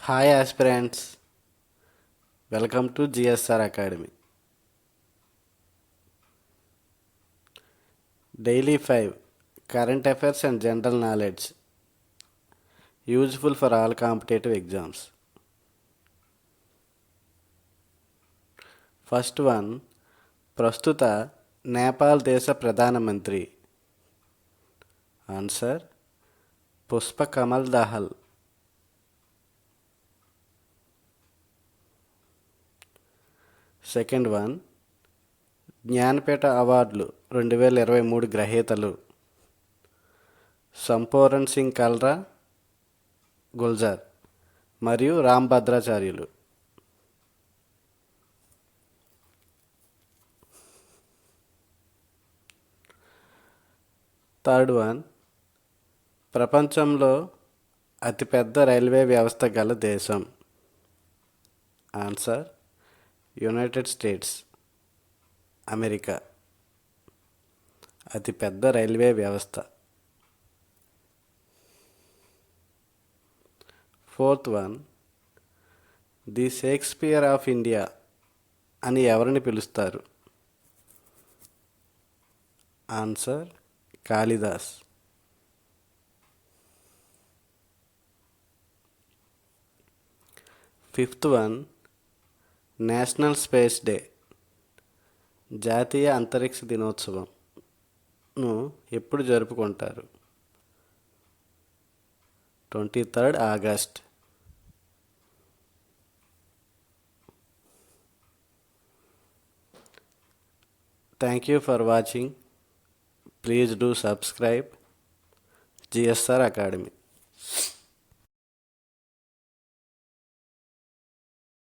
Hi aspirants, welcome to GSR Academy. Daily 5 Current Affairs and General Knowledge, useful for all competitive exams. First one, ప్రస్తుత నేపాల్ దేశ ప్రధానమంత్రి. Answer Pushpa Kamal Dahal. Second one, Jnanpith అవార్డులు 2023 గ్రహీతలు. సంపూరణ్ Singh cholera, Gulzar మరియు Ram భద్రాచార్యులు. Third one, ప్రపంచంలో అతిపెద్ద railway వ్యవస్థ గల దేశం. Answer United states America. అతిపెద్ద రైల్వే వ్యవస్థ. Fourth one, the Shakespeare of India అని ఎవరిని పిలుస్తారు? Answer Kalidas. Fifth one, national space day జాతీయ అంతరిక్ష దినోత్సవంను ఎప్పుడు జరుపుకుంటారు? 23rd August. Thank you for watching. Please do subscribe GSR Academy.